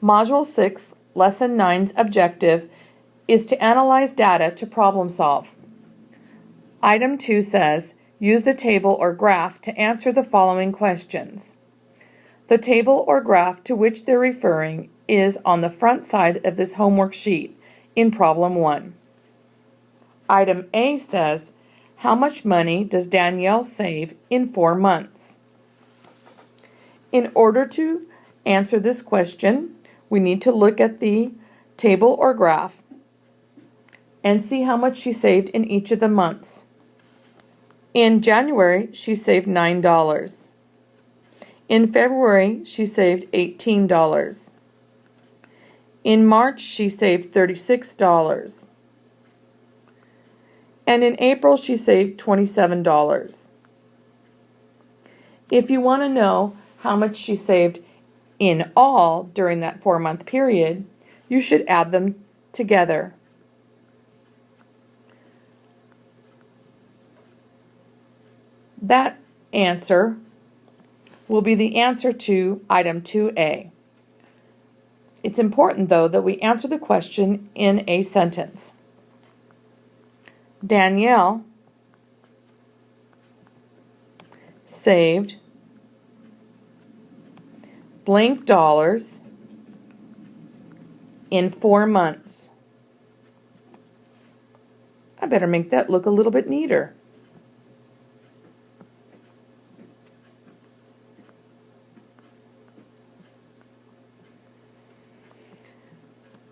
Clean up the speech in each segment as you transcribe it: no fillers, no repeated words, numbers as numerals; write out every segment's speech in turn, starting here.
Module 6, Lesson 9's objective is to analyze data to problem solve. Item 2 says, use the table or graph to answer the following questions. The table or graph to which they're referring is on the front side of this homework sheet in problem 1. Item A says, how much money does Danielle save in 4 months? In order to answer this question, we need to look at the table or graph and see how much she saved in each of the months. In January, she saved $9. In February, she saved $18. In March, she saved $36. And in April, she saved $27. If you want to know how much she saved in all during that 4-month period, you should add them together. That answer will be the answer to item 2A. It's important, though, that we answer the question in a sentence. Danielle saved blank dollars in 4 months. I better make that look a little bit neater.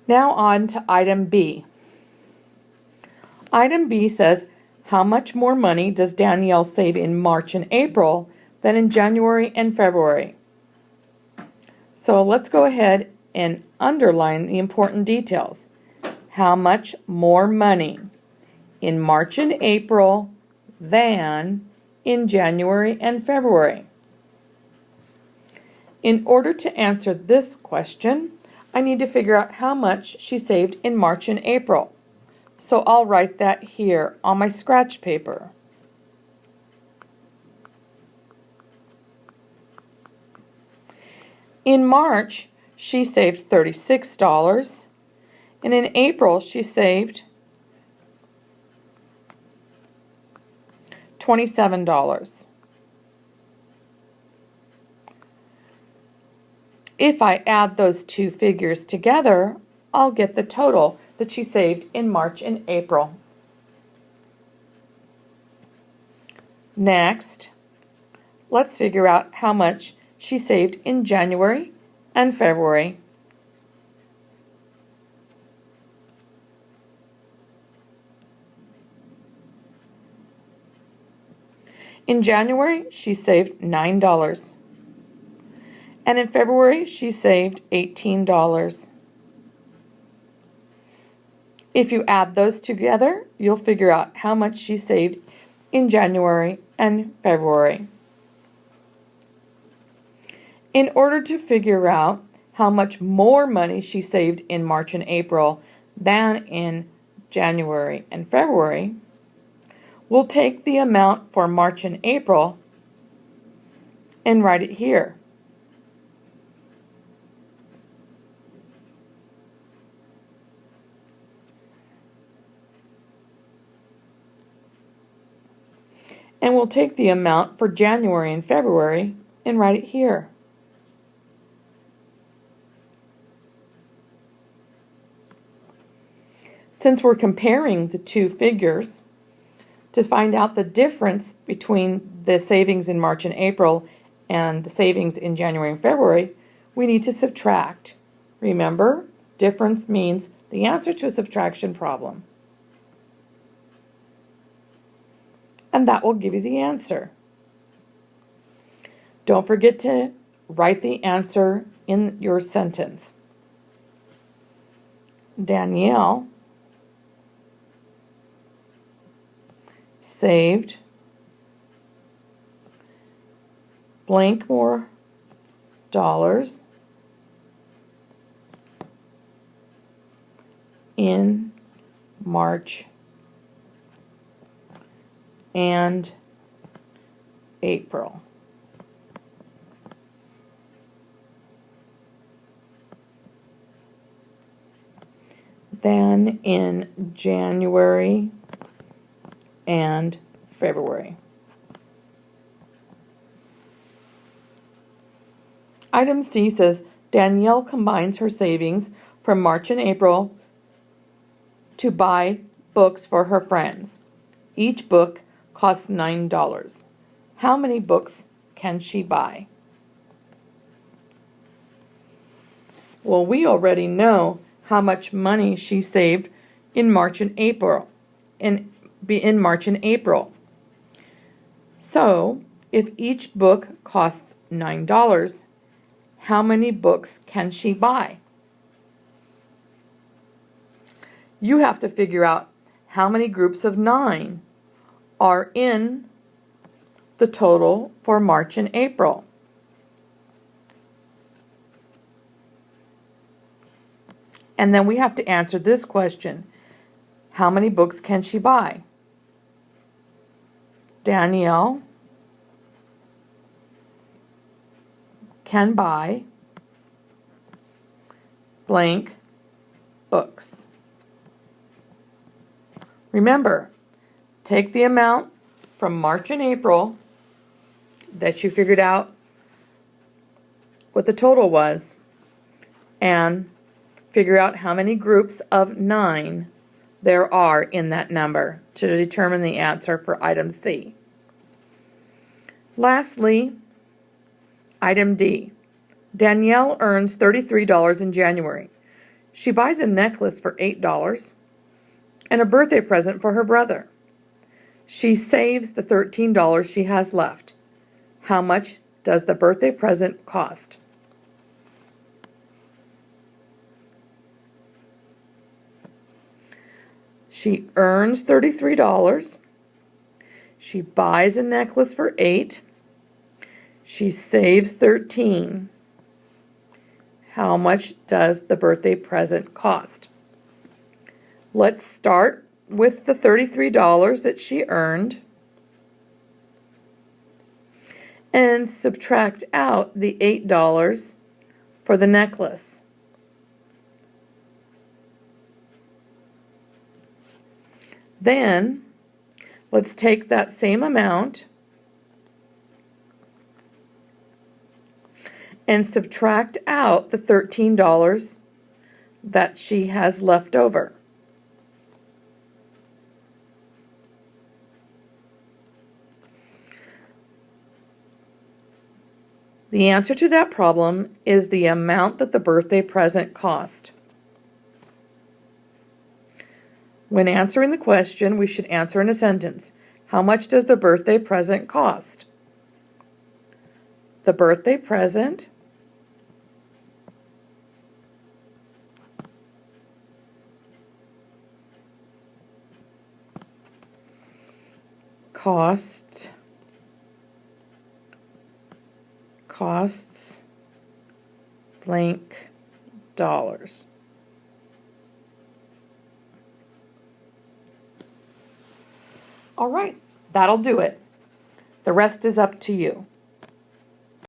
Now on to item B. Item B says, how much more money does Danielle save in March and April than in January and February? So let's go ahead and underline the important details. How much more money in March and April than in January and February? In order to answer this question, I need to figure out how much she saved in March and April. So I'll write that here on my scratch paper. In March, she saved $36, and in April, she saved $27. If I add those two figures together, I'll get the total that she saved in March and April. Next, let's figure out how much she saved in January and February. In January, she saved $9. And in February, she saved $18. If you add those together, you'll figure out how much she saved in January and February. In order to figure out how much more money she saved in March and April than in January and February, we'll take the amount for March and April and write it here. And we'll take the amount for January and February and write it here. Since we're comparing the two figures, to find out the difference between the savings in March and April and the savings in January and February, we need to subtract. Remember, difference means the answer to a subtraction problem. And that will give you the answer. Don't forget to write the answer in your sentence. Danielle saved blank more dollars in March and April. than in January and February. Item C says, Danielle combines her savings from March and April to buy books for her friends. Each book costs $9. How many books can she buy? Well, we already know how much money she saved in March and April. In March and April. So, if each book costs $9, how many books can she buy? You have to figure out how many groups of 9 are in the total for March and April. And then we have to answer this question. How many books can she buy? Danielle can buy blank books. Remember, take the amount from March and April that you figured out what the total was and figure out how many groups of 9 there are in that number to determine the answer for item C. Lastly, item D. Danielle earns $33 in January. She buys a necklace for $8 and a birthday present for her brother. She saves the $13 she has left. How much does the birthday present cost? She earns $33. She buys a necklace for $8. She saves $13. How much does the birthday present cost? Let's start with the $33 that she earned and subtract out the $8 for the necklace. Then, let's take that same amount and subtract out the $13 that she has left over. The answer to that problem is the amount that the birthday present cost. When answering the question, we should answer in a sentence. How much does the birthday present cost? The birthday present costs blank dollars. All right, that'll do it. The rest is up to you.